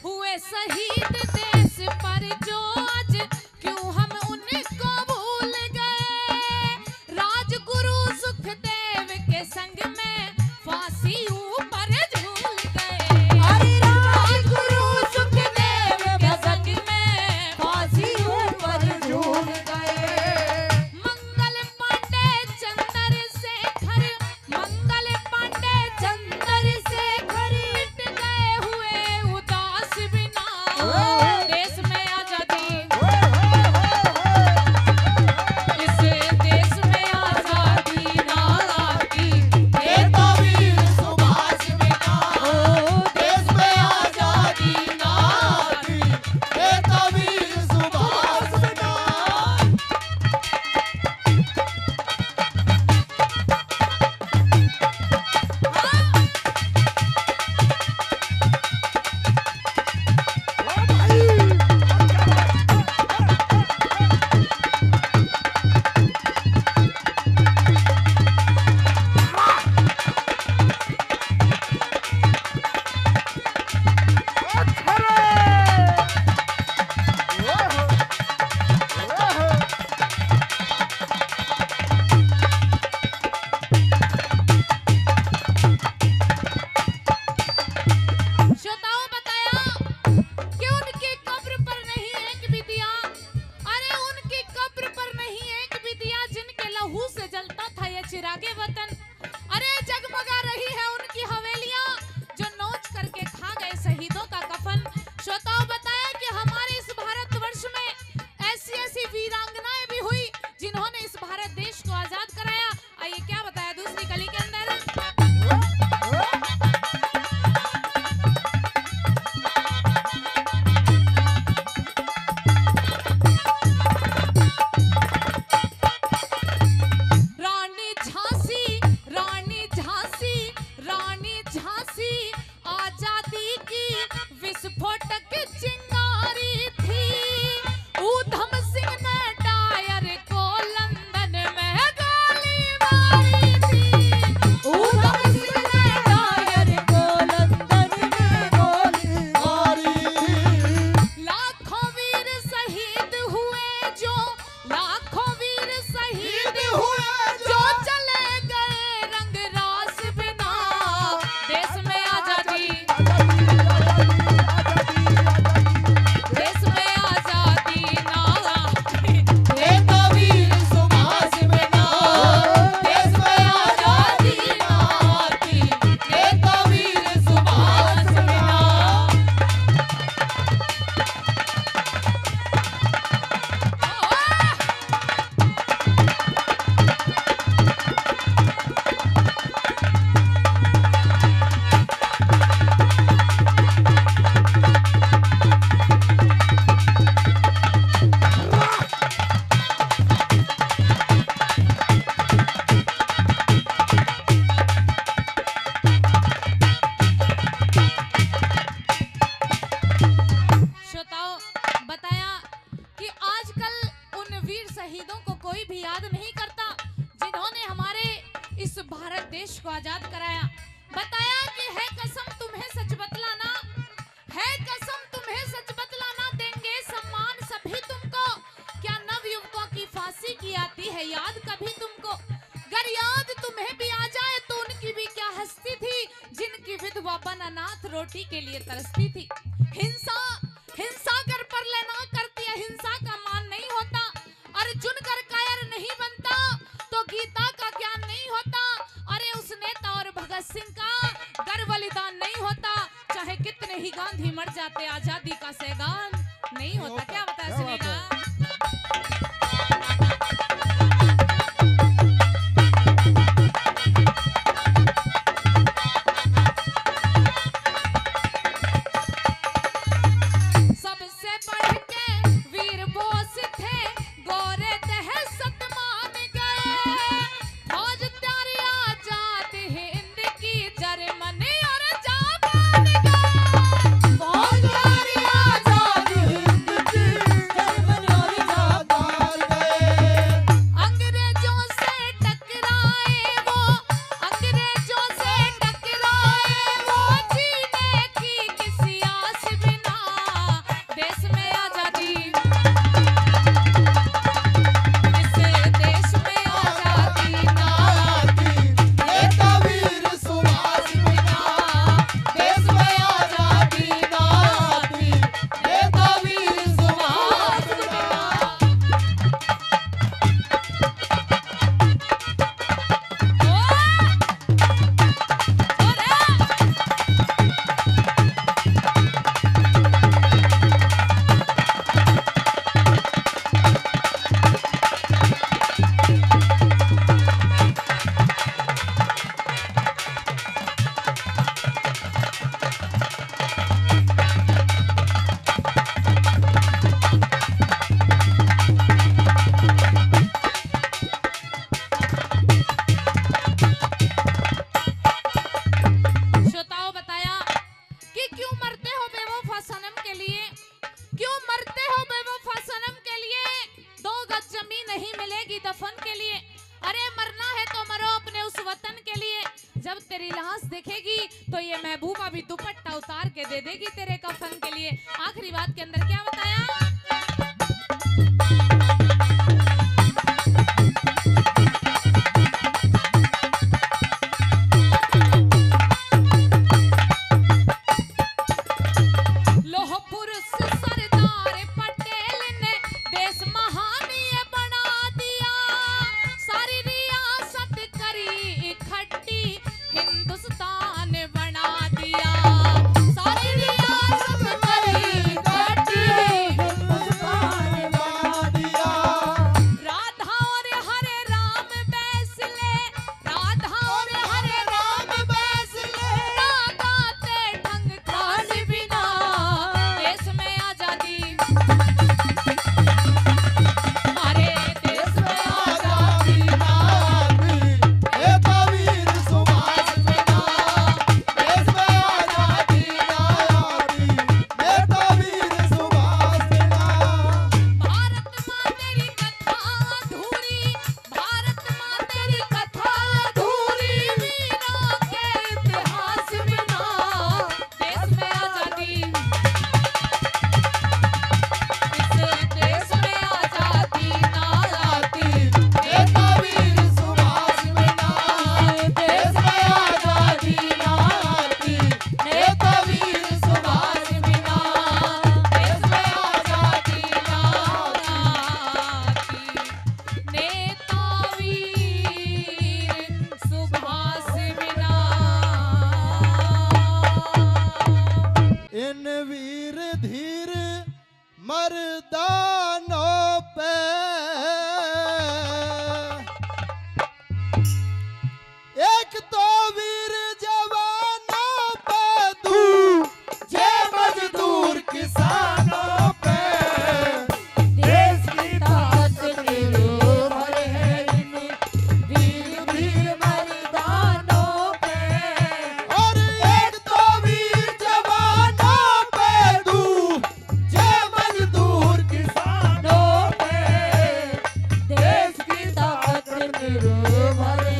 हुए शहीद देश पर जो आज क्यों हम उनको भूल गए। राजगुरु सुखदेव के संग में फांसी ऊपर झूल गए। अरे राजगुरु सुखदेव के संग में फांसी ऊपर झूल गए। मंगल पांडे चंद्रशेखर, मंगल पांडे चंद्रशेखर मिट गए हुए उदास बिना। देश में आजादी, इस देश में आजादी ना आती। ये तो वीर सुभाष बिना देश में आजादी ना आती। ये तो वीर सुभाष बिना। श्रोताओं बताया कि उनकी कब्र पर नहीं एक भी दिया। अरे उनकी कब्र पर नहीं एक भी दिया, जिनके लहू से जलता था ये चिरागे वतन। अरे जगमगा रही है उनकी हवेलियां, जो नोच करके खा गए शहीदों का कफन। श्रोताओं बताया कि हमारे इस भारतवर्ष में ऐसी ऐसी वीरांगनाएं भी हुई जिन्होंने इस भारत देश को आजाद कराया। आइए क्या बताया दूसरी कली के अंदर। रानी झांसी, रानी झांसी, रानी झांसी आजादी की विस्फोटक चिंगारी थी। ऊधम सिंह ने टायर को लंदन में गोली मारी थी। ऊधम सिंह ने टायर को लंदन में गोली मारी थी। लाखों वीर शहीद हुए जो, लाखों वीर शहीद हुए जो चले गए रंग रास बिना। देश में आजादी, देश में आजादी ना आती। ये तो वीर सुभाष बिना देश में आजादी ना आती। ये तो वीर सुभाष बिना। श्रोताओं बताया कि आजकल उन वीर शहीदों को कोई भी याद नहीं करता जिन्होंने हमारे इस भारत देश को आजाद कराया। बताया कि है कसम तुम्हें सच बतलाना, है कसम तुम्हें सच बतलाना, देंगे सम्मान सभी तुमको। क्या नव युवकों की फांसी की आती है याद कभी तुमको। अगर याद तुम्हें भी आ जाए तो उनकी भी क्या हस्ती थी, जिनकी विधवा बन अनाथ रोटी के लिए तरसती थी। हिंसा, हिंसा कर पर लेना करती है, हिंसा का मान नहीं होता। अर्जुन कर कायर नहीं बनता तो गीता का ज्ञान नहीं होता। अरे उस नेता और भगत सिंह का गर बलिदान नहीं होता, चाहे कितने ही गांधी मर जाते आजादी का सैगान नहीं होता। क्या बताया सुनीना। सबसे बढ़ के वीर बोस थे, गोरे दहशत मान गए। फौज त्यारी आजाद हिंद की, जर्मनी और जापान गए। फौज त्यारी आजाद हिंद की, जर्मनी तो ये महबूबा भी दुपट्टा उतार के दे देगी तेरे कफन के लिए। आखिरी बात के अंदर क्या बताया? मर्दानों पे एक तो वीर जवानों पे, दूजे मजदूर किसानों पे। देश की ताकत निर्भर है इन वीर वीर मर्दानों पे। और एक तो वीर जवानों पे, दूजे मजदूर किसानों पे। देश की ताकत निर्भर है।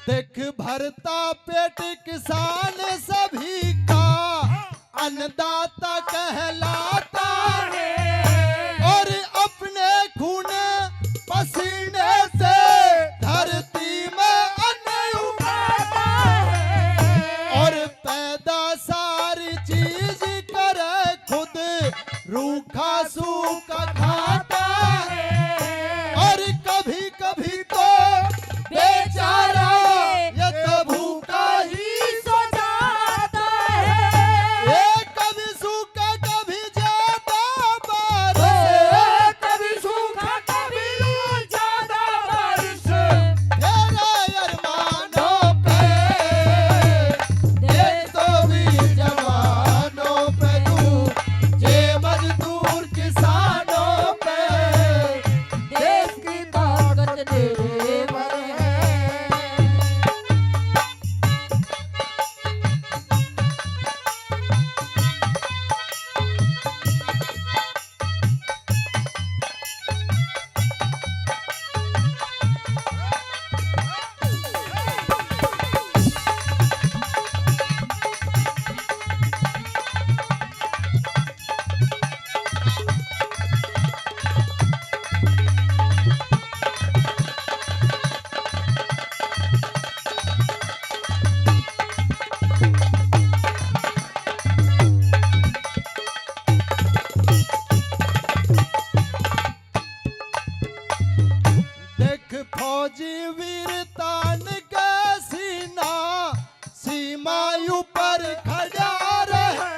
देख भरता पेट किसान सभी का, अन्नदाता कहलाता है। और अपने खून पसीने से धरती में अन्न उगाता है। और पैदा सारी चीज करे खुद, रूखा सूखा खाता है। और कभी कभी तो बेचारा ये तो भूखा ही सो जाता है। ये कभी सूखा कभी ज्यादा बारिश, कभी सूखा कभी ज्यादा बारिश। तेरे अरमानों पे देख तो वीर जवानों पे, दूजे मजदूर किसानों पे। देश की ताकत निर्भर है। देख फौजी वीरतान का सीना, सीमा ऊपर खड़ा रहे।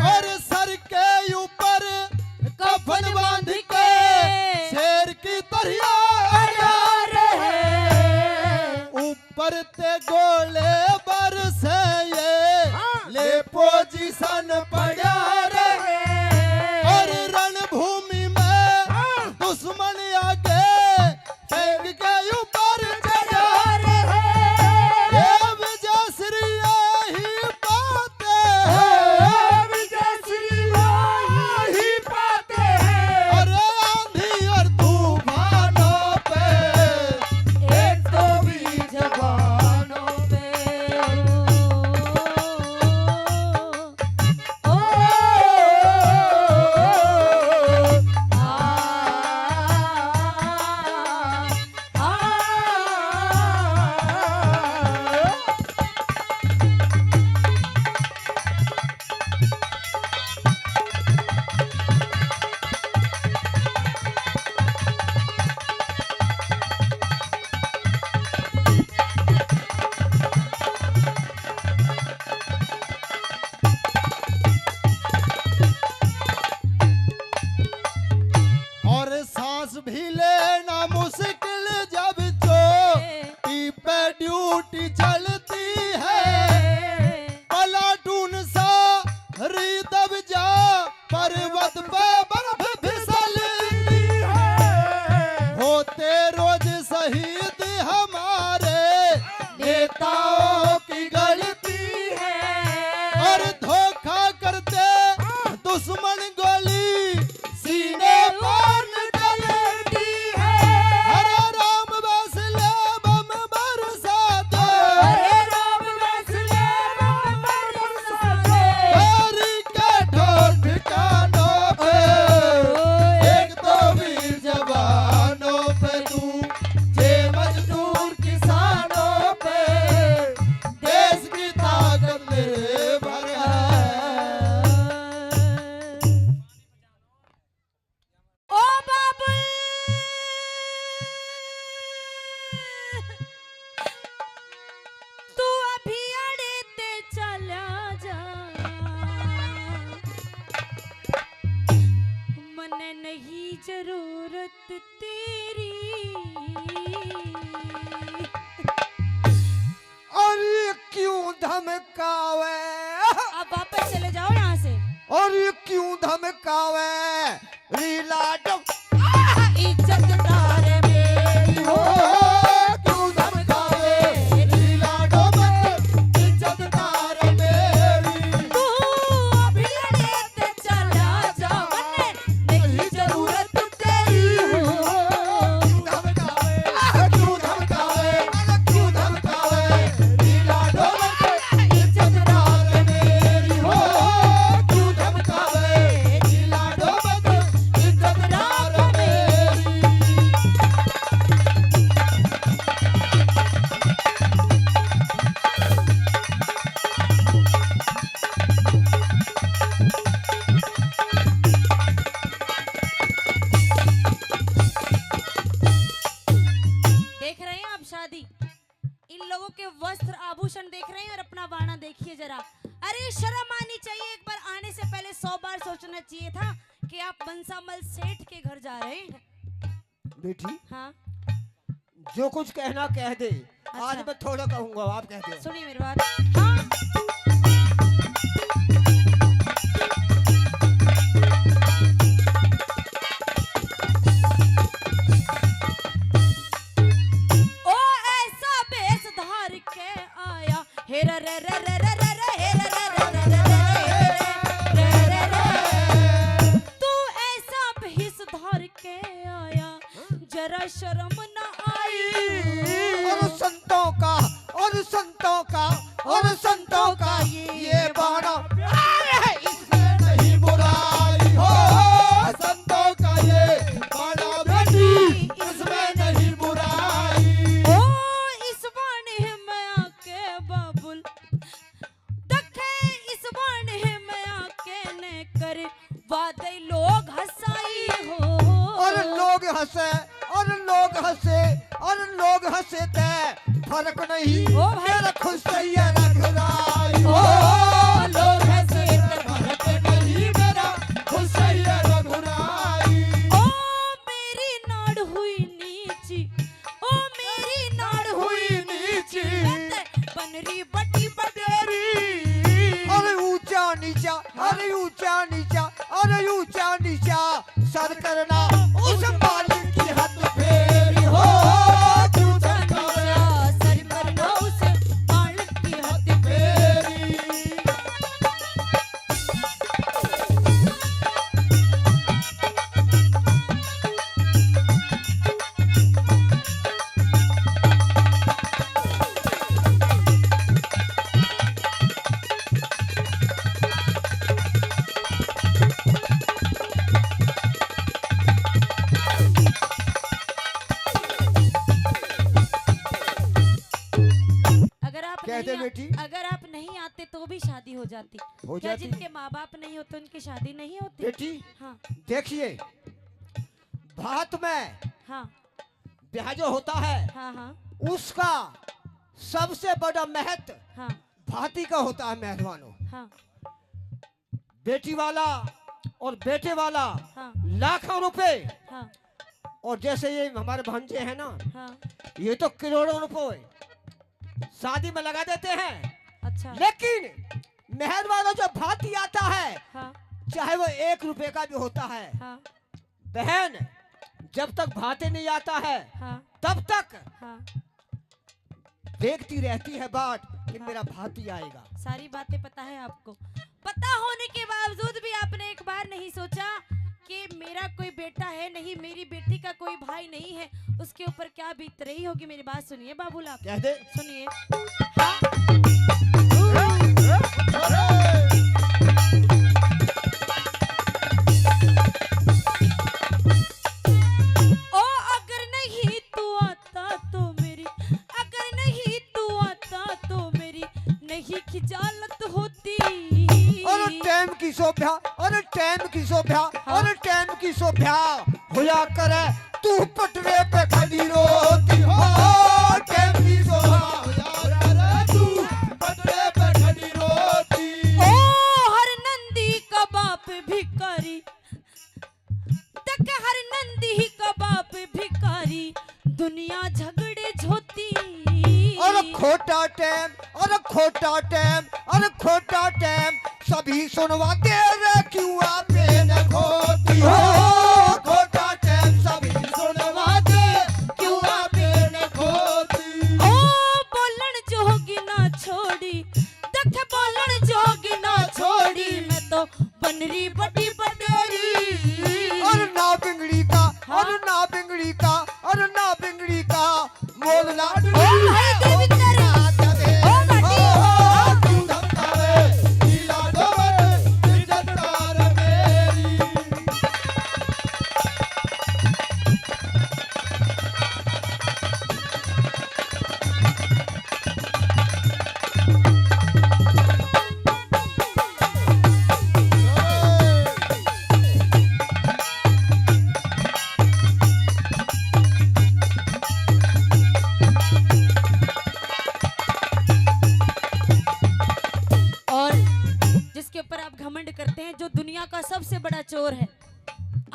और सर के ऊपर कफन बांध के शेर की तरह अड़ा रहे। ऊपर ते गोले बरसे ये ले पोजीशन पड़ा रहे। और रणभूमि में दुश्मन आगे फेंक के ऊपर चढ़ा रहे। ये विजय श्री जरूरत तेरी। और ये क्यों धमकावे, अब वापस चले जाओ यहाँ से। और ये क्यों धमकावे रीला डब इज्जतदार मेरी हो, क्यों धमकावे रीला डब इज्जतदार मेरी। तू अभी लड़े ते चला जा, वरने नहीं जरूरत तेरी हो। क्यों धमकावे, क्यों धमकावे, क्यों धमकावे रीला डब इज्जतदार मेरी हो। क्यों धमकावे रीला डब इज्जतदार मेरी। देख रहे हैं आप शादी, इन लोगों के वस्त्र आभूषण देख रहे हैं और अपना बाणा देखिए जरा। अरे शर्म आनी चाहिए, एक बार आने से पहले 100 बार सोचना चाहिए था कि आप बंसामल सेठ के घर जा रहे हैं। बेटी हाँ जो कुछ कहना कह दे, आज अच्छा। मैं थोड़ा कहूंगा, आप कह दे। सुनिए मेरी बात। हाँ ओ ऐसा बेस धार के आया, हेरा रे रे रे रे रे रे, हेरा रे रे रे रे रे रे रे रे। तू ऐसा बेस धार के आया, जरा शर्म न आई। और संतों का, और संतों का, और संतों का ये बाणा अरे इसमें नहीं बुराई हो। संतों का ये बाणा बेटी इसमें नहीं बुराई। ओ इस बाणे में आके बाबुल दखे, इस बाणे में आके ने करे वादे लोग हंसाई हो। और लोग हंसे, और लोग हंसे, और लोग हंसे ते फर्क नहीं। ओ भाई। मेरा खुश है रघुराई हो। ओ लोग हंसे ते फर्क नहीं, मेरा खुश है रघुराई। ओ मेरी नाड़ हुई नीची, ओ मेरी नाड़ हुई नीची। बनरी बटी बडेरी। अरे ऊंचा नीचा, अरे ऊंचा नीचा, अरे ऊंचा नीचा सर करना उस मालिक की हद फेरी हो। क्यों धमकावे सर करना उसे मालिक की हद फेरी। अगर आप कहते नहीं बेटी? अगर आप नहीं आते तो भी शादी हो जाती। हो क्या जाती। जिनके माँ बाप नहीं होते उनकी शादी नहीं होती? बेटी हाँ देखिए, भारत में हाँ ब्याह जो होता है हाँ हाँ उसका सबसे बड़ा महत्व हाँ भाती का होता है। मेहरबानों, हाँ बेटी वाला और बेटे वाला हाँ लाखों रुपए, हाँ और जैसे ये हमारे भांजे हैं ना, हाँ। ये तो करोड़ों रुपए शादी में लगा देते हैं। अच्छा लेकिन मेहर वाला जो भाती आता है, हाँ चाहे वो 1 रुपए का भी होता है, हाँ बहन जब तक भाते नहीं आता है हाँ तब तक हाँ देखती रहती है बाट कि मेरा भाती आएगा। सारी बातें पता है आपको। पता होने के बावजूद भी आपने एक बार नहीं सोचा कि मेरा कोई बेटा है नहीं, मेरी बेटी का कोई भाई नहीं है, उसके ऊपर क्या बीत रही होगी। मेरी बात सुनिए बाबूल, आप कह दे। सुनिए। ओ अगर नहीं तू आता तो मेरी, अगर नहीं तू आता तो मेरी नहीं खिजालत होती। और टाइम की शोभा, और टाइम की शोभा, और टाइम की शोभा होया करे तू पटरे पे खड़ी रोती हो। टाइम की शोभा होया करे तू पटरे पे खड़ी रोती। ओ हर नंदी का बाप भिखारी, तक हर नंदी का बाप टैम और खोटा टैम और खोटा टैम सभी सुनवाते रे क्यों आपे न खोती हो खोटा टैम सभी सुनवाते क्यों आपे न खोती ओ बोलन जोगी ना छोड़ी देख बोलन जोगी ना छोड़ी मैं तो बनरी बड़ी बडेरी और ना बिगड़ी का और ना बिगड़ी का और ना बिगड़ी का मोल लाड हाय देवी तेरी ओ बाटी क्यों धमकावे नीला डोबर इज्जतदार मेरी और जिसके ऊपर आप घमंड करते हैं जो दुनिया का सबसे बड़ा चोर है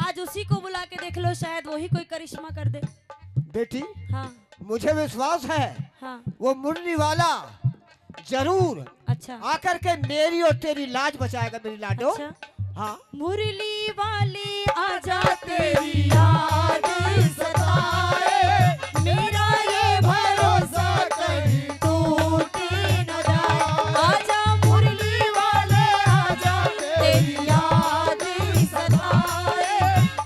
आज उसी को बुला के देख लो शायद वही कोई करिश्मा कर दे बेटी हाँ मुझे विश्वास है हाँ वो मुरली वाला जरूर अच्छा आकर के मेरी और तेरी लाज बचाएगा मेरी लाडो अच्छा हाँ मुरली वाली आजा तेरी याद सताए मेरा ये भरोसा कहीं टूटे न जाए आजा मुरली वाले आजा तेरी याद सताए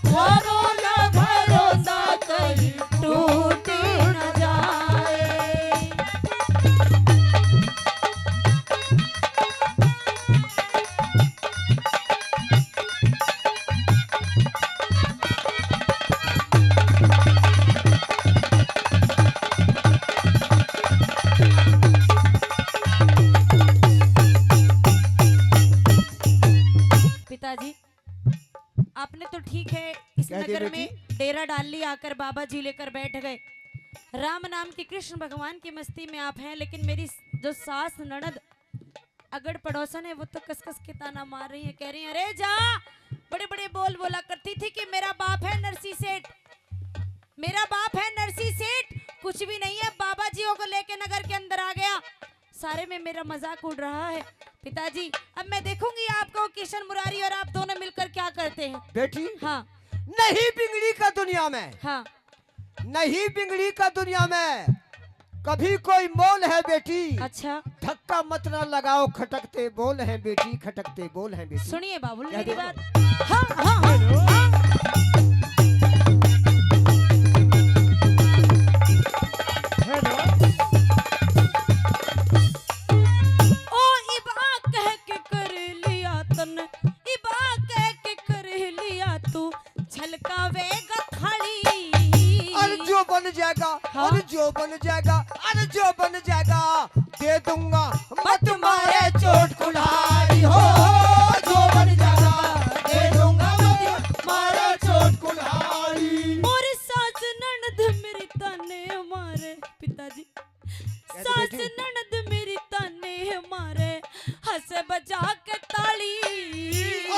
ख्वाबों का भरोसा कहीं टूटे न जाए पिताजी आपने तो ठीक है इस क्या जी नगर बेटी? में डेरा डाल लिया आकर बाबा जी लेकर बैठ गए राम नाम के कृष्ण भगवान की मस्ती में आप हैं लेकिन मेरी जो सास ननद अगड़ पड़ोसन है वो तो कस कस के ताना मार रही है कह रही है अरे जा बड़े बड़े बोल बोला करती थी कि मेरा बाप है नरसी सेठ मेरा बाप है नरसी सेठ कुछ भी नहीं है बाबा जियों को लेके नगर के अंदर आ गया सारे में मेरा मजाक उड़ रहा है पिताजी अब मैं देखूंगी आपको किशन मुरारी और आप दोनों मिलकर क्या करते हैं बेटी हाँ नहीं बिगड़ी का दुनिया में हाँ नहीं बिगड़ी का दुनिया में कभी कोई मोल है बेटी अच्छा धक्का मत ना लगाओ खटकते बोल हैं बेटी खटकते बोल हैं बेटी सुनिए बाबुल क्या मेरी देखो? बात हाँ हाँ हाँ, हाँ। ओ इबा कह के कर लिया तन इबा कह के कर लिया तू छलकावेगा थाली अरे जो बन जाएगा हाँ? अरे जो बन जाएगा अरे जो बन जाएगा दे दूंगा मत मारे चोट कुल्हाड़ी हो जो बन जाएगा दे दूंगा मत मारे चोट कुल्हाड़ी और सास ननद मेरी ताने मारे पिताजी सास बेटी? ननद मेरी ताने मारे हंसे बजा के ताली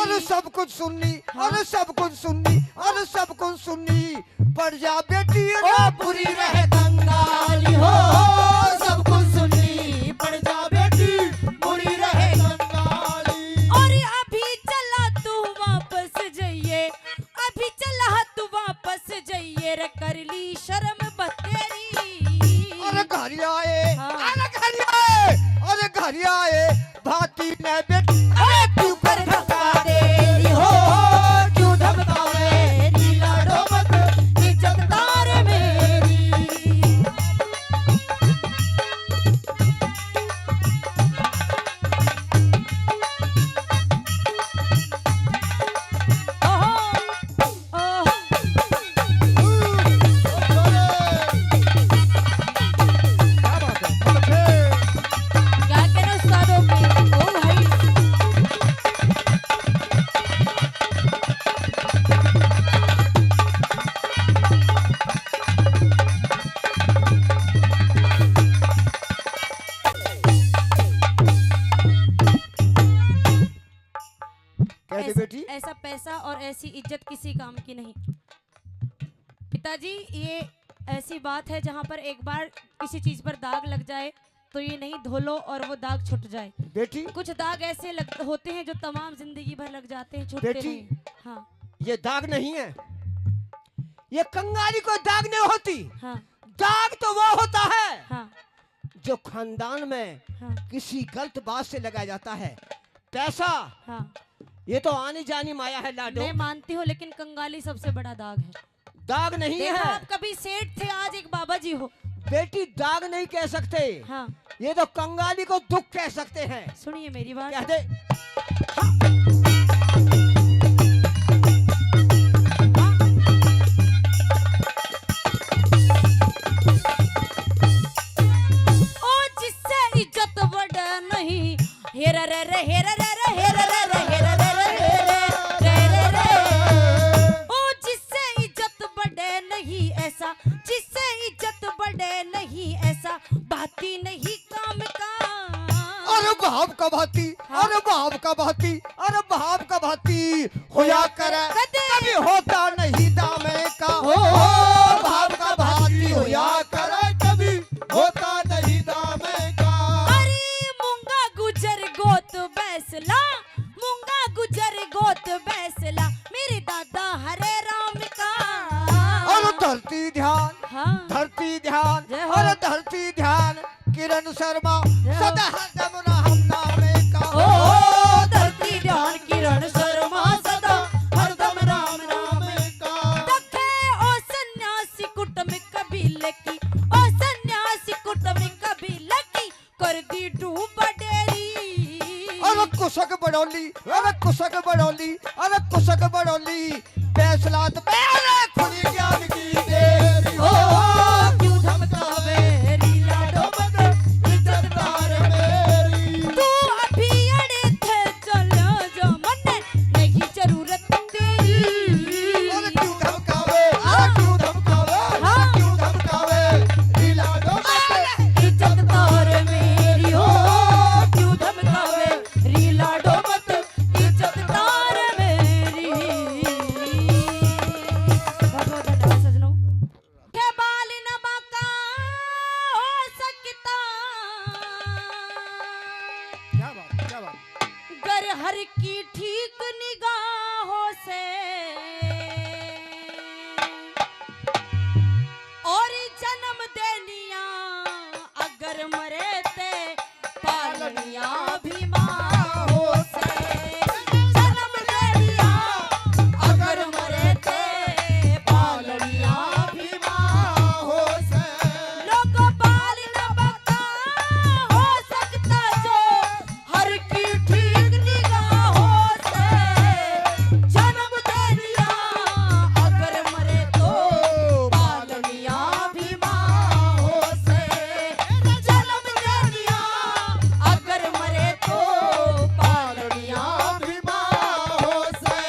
और सब कुछ सुननी और सब कुछ सुननी और सब कुछ सुननी पड़ जा बेटी ना पूरी रहे कंगाली हो सब कुछ सुननी पड़ जा बेटी पूरी रहे कंगाली और अभी चला तू वापस जाइए अभी चला तू वापस जाइए रे कर ली शर्म बतेरी अरे घर आए हाँ। अरे घर आए अरे घर आए भाती ने बेटी अरे क्यों कर धक्का दे रही हो क्यों धमकावे नीला डोबत इज्जतदार मेरी क्या कहना उस्तादों के ओ भाई कहते बेटी ऐसा पैसा और ऐसी इज्जत किसी काम की नहीं पिताजी ये ऐसी बात है जहाँ पर एक बार किसी चीज पर दाग लग जाए तो ये नहीं धो लो और वो दाग छुट जाए। बेटी कुछ दाग ऐसे होते हैं जो तमाम जिंदगी भर लग जाते हैं, छूटते बेटी, नहीं। हाँ ये दाग नहीं है, ये कंगाली को दाग नहीं होती। हाँ दाग तो वो होता है हाँ जो खानदान में हाँ किसी गलत बात से लगाया जाता है। पैसा हाँ ये तो आनी जानी माया है लाडो। मैं मानती हूँ, लेकिन कंगाली सबसे बड़ा दाग है। दाग नहीं देखो, है आप कभी सेठ थे, आज एक बाबा जी हो। बेटी, दाग नहीं कह सकते, हाँ ये तो कंगाली को दुख कह सकते हैं। सुनिए मेरी बात। कह दे। ओ जिससे इज्जत बढ़े नहीं, हेरा रे रे हेरा रे रे हेरा रे रे हेरा रे रे रे रे रे। ओ जिससे इज्जत बढ़े नहीं ऐसा, जिससे इज्जत बढ़े नहीं ऐसा, बाती नहीं काम का। अरे भाव का भाती, अरे भाव का भाती, अरे भाव का भाती होया करे, कभी होता नहीं दामे का। हो भाव का भाती होया करे, कभी होता नहीं दामे का। अरे मूंगा गुजर गोत बैसला, मूंगा गुजर गोत बैसला, मेरे दादा हरे राम का। और धरती ध्यान, हाँ धरती ध्यान, जय हो। और धरती ध्यान, किरण शर्मा जय हो। सदा हरदम राम नामे का। ओ धरती ध्यान किरण शर्मा सदा हरदम राम नामे का। तखे ओ सन्यासी कुटुंब कबीले की, ओ सन्यासी कुटुंब कबीले की, कर दी डूब डेरी। अरे कुशक बड़ौली, अरे कुशक बड़ौली, अरे कुशक बड़ौली, फैसला तो मेरे खुली ज्ञान की देरी। हो क्यों धमकावे रीला डोबत इज्जतदार मेरी। तू अभी अड़े थे, चलो जो मन्ने नहीं जरूरत तेरी। अरे क्यों धमकावे, अरे क्यों धमकावे, हाँ। क्यों धमकावे, ढीला डोबत। इज्जत तार मेरी हो, क्यों धमकावे रीला डोबत, इज्जत तार मेरी। बहुत बहुत धन्यवाद सजनों। के बाल न बाका हो सकता, क्या बात, क्या बात। गर हर की ठीक निगाहों से, और जन्म देनिया अगर मरे ते पालनिया भी माँ से। जन्म देनिया अगर मरे ते पालनिया भी हो से। लोगों बाल न बका हो सकता जो हर की ठीक निगाहों से। जन्म देनिया अगर मरे तो पालनिया भी माँ से। जन्म देनिया अगर मरे तो पालनिया भी हो से।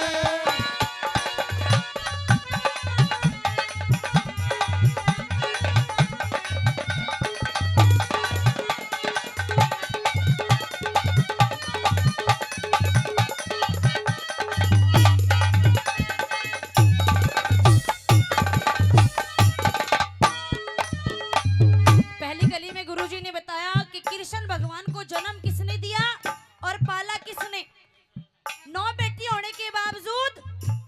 पहली गली में गुरुजी ने बताया कि कृष्ण भगवान को जन्म किसने दिया और पाला किसने। 9 बेटी होने के बावजूद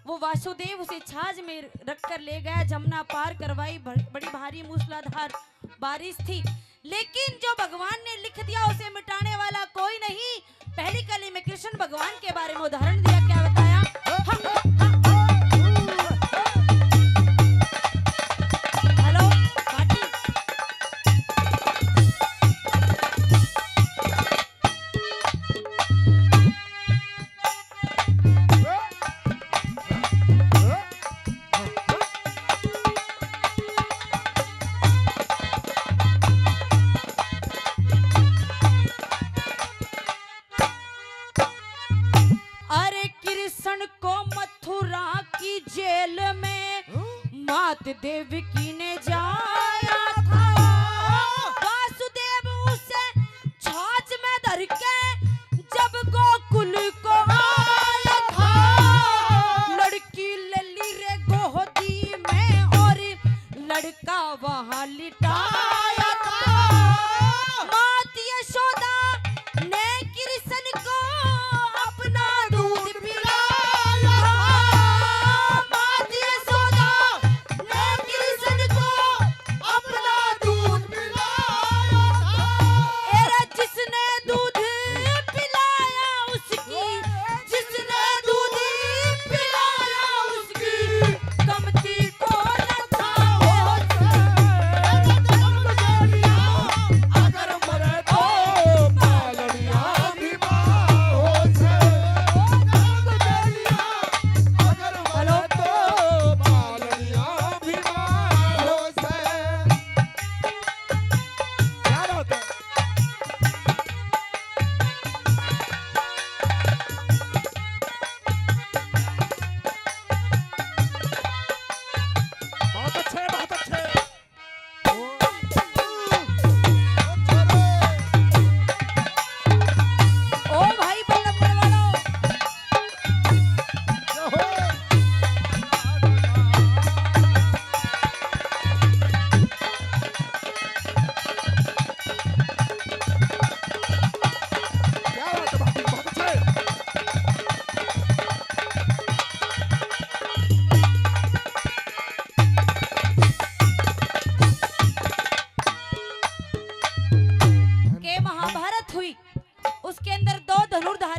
वो वासुदेव उसे छाछ में रखकर ले गया, जमुना पार करवाई। बड़ी भारी मूसलाधार बारिश थी, लेकिन जो भगवान ने लिख दिया उसे मिटाने वाला कोई नहीं। पहली कली में कृष्ण भगवान के बारे में उदाहरण दिया, क्या बताया। Hello party. अरे कृष्ण को मथुरा की जेल में मात देवकी ने जाया था। वासुदेव उसे छाछ में धर के जब गोकुल को आया था। लड़की ले ली रे गोदी में और लड़का वहां लिटाया था। मात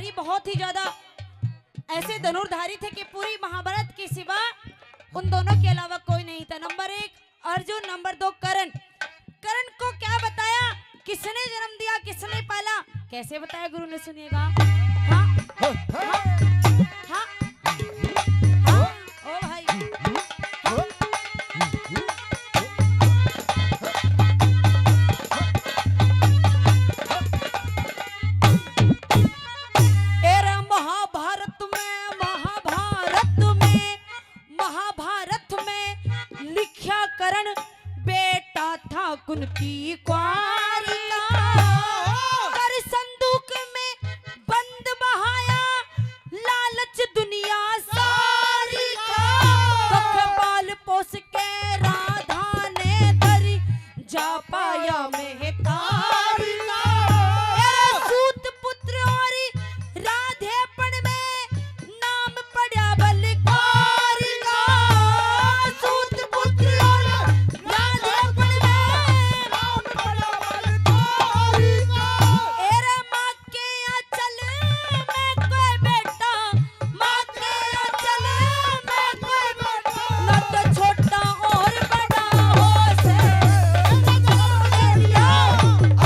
कि बहुत ही ज्यादा ऐसे धनुर्धारी थे कि पूरी महाभारत के सिवा उन दोनों के अलावा कोई नहीं था। नंबर 1 अर्जुन, नंबर 2 कर्ण। कर्ण को क्या बताया, किसने जन्म दिया, किसने पाला, कैसे बताया गुरु ने, सुनिएगा। हाँ हाँ हाँ हाँ ओ भाई एरा महाभारत में लिखा करण बेटा था कुंती कुंवारी का, कर संदूक में बंद बहाया लालच दुनिया सारी का, दुख पाल पोस के राधा ने धरी जा पाया में तारी का, एरा सूत पुत्र और राधेपन में नाम पड़ा बलिहारी का, सूत पुत्र और राधेपन में नाम पड़ा बलिहारी का, एरा माँ के आंचल में कोई बेटा, माँ के आंचल में कोई बेटा, न तो छोटा और बड़ा हो से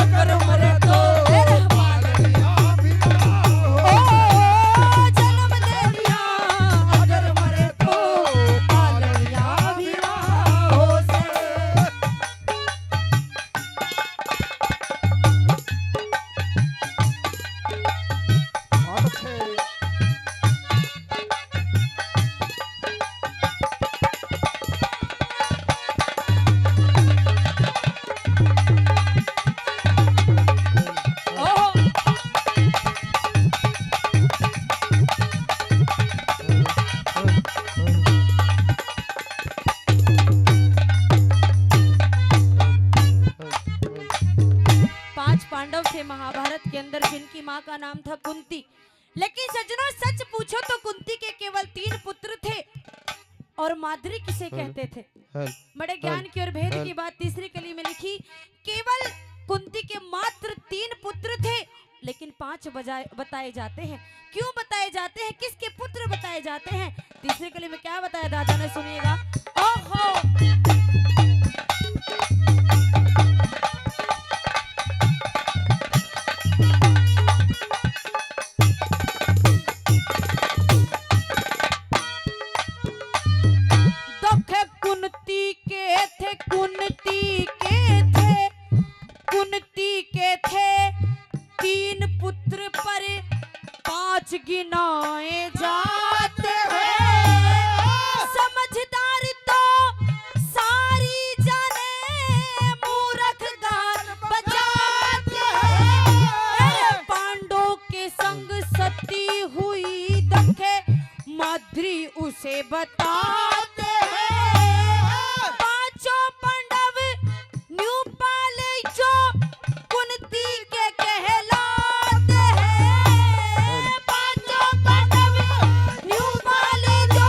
अगर मरे तो जन्म दे दिया, अगर मरे तो पालनिया भी हो से। बहुत अच्छे। ओहो 5 पांडव थे महाभारत के अंदर जिनकी माँ का नाम था कुंती। लेकिन सज्जनों सच पूछो तो कुंती के केवल 3 पुत्र थे। और माद्री किसे कहते थे? बड़े ज्ञान की और भेद की बात तीसरी कली में लिखी, केवल कुंती के मात्र 3 पुत्र थे लेकिन 5 बताए जाते हैं। क्यों बताए जाते हैं, किसके पुत्र बताए जाते हैं? तीसरी कली में क्या बताया दादा ने, सुनिएगा। ओहो दुख कुंती के थे, कुंती के थे, कुंती के थे 3 पुत्र पर 5 गिनाए जाते हैं। समझदार तो सारी जाने, मूर्ख गान बजाते हैं। पांडवों के संग सती हुई दखे, माद्री उसे बताते हैं। 5 पांडव न्यू पाले जो कुंती के कहलाते हैं। 5 पांडव न्यू पाले जो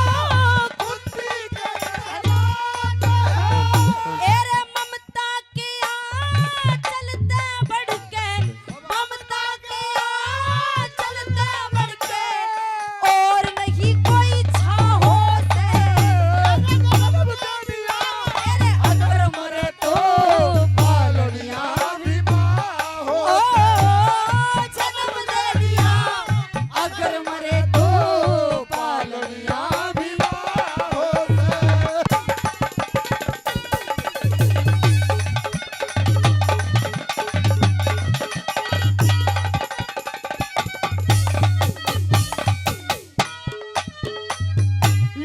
कुंती के कहलाते हैं। एरे ममता के चलते बढ़ के, ममता के चलते बढ़ के, और नहीं कोई छाहो से। एरे अगर मरे तो पालनिया भी ओ जन्म दे दिया, अगर मरे तो पालनिया भी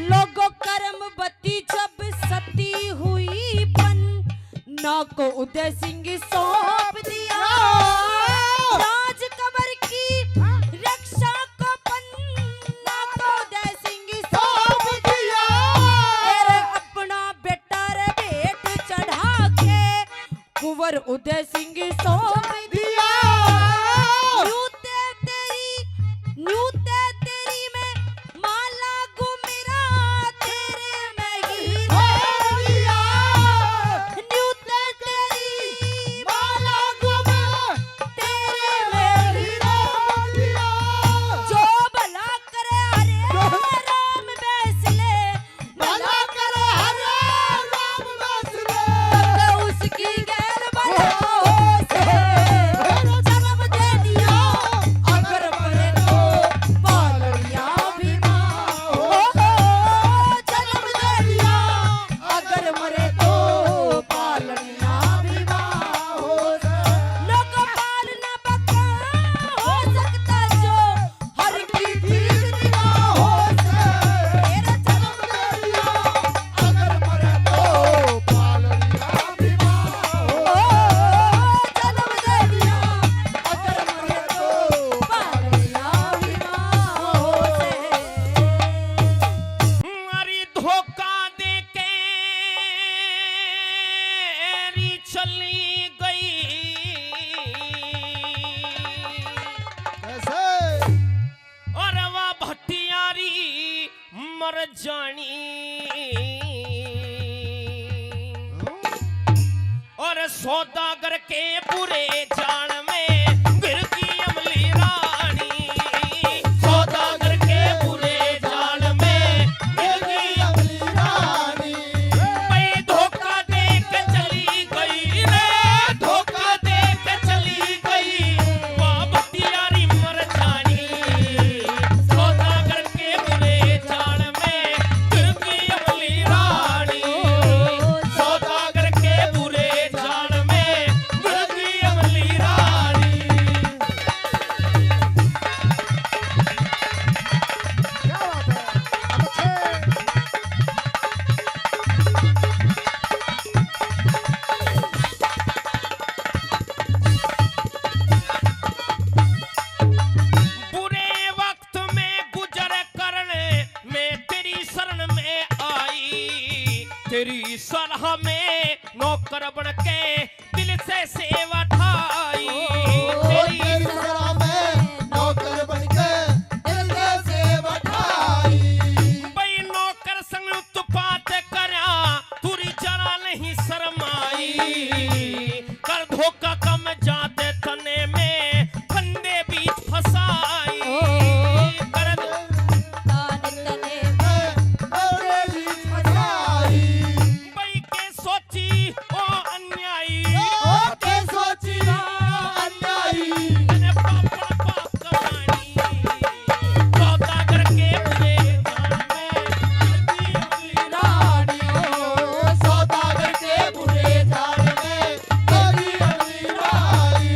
लोगों कर्मवती जब सती हुई पन, ना को उदय सिंह सौंप दिया। राज कबर की रक्षा को पन्ना को उदय सिंह सौंप दिया। तेरे अपना बेटा रे भेंट चढ़ा के कुंवर उदय सिंह सौंप दिया। न्यूते तेरी में माला गुमेरा, तेरे में ही दे दिया। न्यूते तेरी माला गुमेरा, तेरे में ही दे दिया। मर जानी और सौदागर के बुरे जान में गिर की अमली रानी सौदागर के बुरे जान में गिर की अमली रानी भाई धोखा दे के चली गई रे धोखा दे के चली गई वाह बतियारी मर जानी सौदागर के बुरे जान में गिर की अमली रानी सौदागर के बुरे जान में गिर की अमली रानी क्या बात है अच्छे बुरे वक्त में गुजर करने में तेरी शरण में आई तेरी सलाह में नौकर बन के दिल से सेवा ढाई तेरी तेरी सलाह में नौकर बनके दिल से बैठाई भाई नौकर संग उत्पात करया तुरी जरा नहीं शरमाई कर धोखा कम जाते तने में फंदे बीच फसाई कर ताने तने तेरे बीच फसाई भाई के सोची ओ अन्यायी ओ के सोची अन्यायी तने पापड़ पाप कमानी सौदागर के बुरे जान में गिरती रानी ओ सौदागर के बुरे जान में तेरी अमली रानी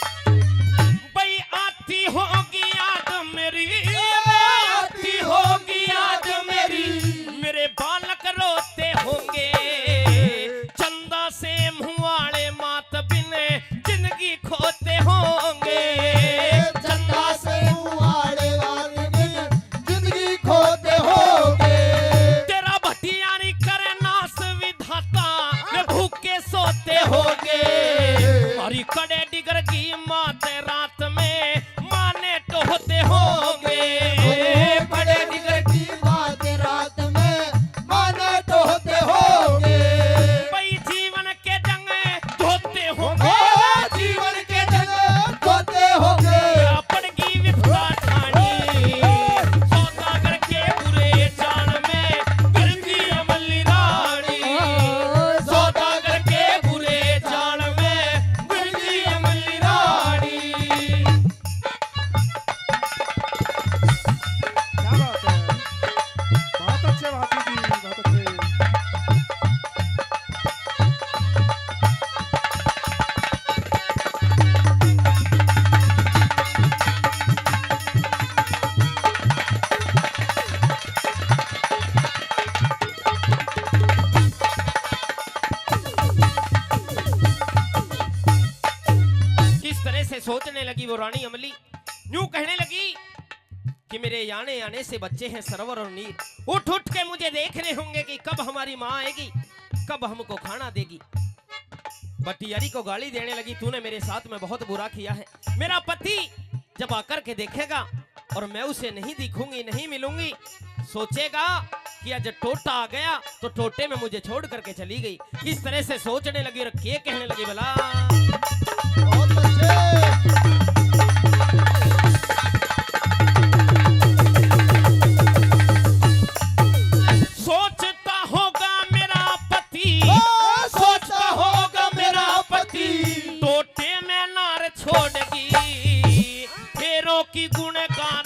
भाई आती होगी याद मेरी आती होगी याद मेरी मेरे बालक रोते होंगे चंदा से मुहाड़े मात बिन जिंदगी खोते होंगे चंदा से मुहाड़े वाले दिन जिंदगी खोते होगे तेरा भटियारी करे नास विधाता वे भूखे सोते होंगे हरी कड़े डिगर की माते रात में माने टोहते होंगे बड़े निगर की बात रात में माने तो होते होगे भाई जीवन के जंग धोते होंगे ओ जीवन के जगह खोते होगे पड़गी विपदा ठानी सौदागर के बुरे जान में गिर की अमली रानी सौदागर के बुरे जान में गिर की अमली रानी क्या बात है बहुत अच्छे बात जी बहुत अच्छे किस तरह से सोचने लगी वो रानी अमली यूं कहने लगी कि मेरे आने आने से बच्चे हैं सरवर और नीर उठ उठ के मुझे देख रहे होंगे कि कब हमारी माँ आएगी कब हमको खाना देगी बटियारी को गाली देने लगी तूने मेरे साथ में बहुत बुरा किया है मेरा पति जब आकर के देखेगा और मैं उसे नहीं दिखूंगी नहीं मिलूंगी सोचेगा कि आज टोटा आ गया तो टोटे में मुझे छोड़ करके चली गई किस तरह से सोचने लगी और के कहने लगी भला बहुत अच्छे सोचता होगा मेरा पति सोचता होगा मेरा पति टोटे में नार छोड़गी फेरों की गुणगान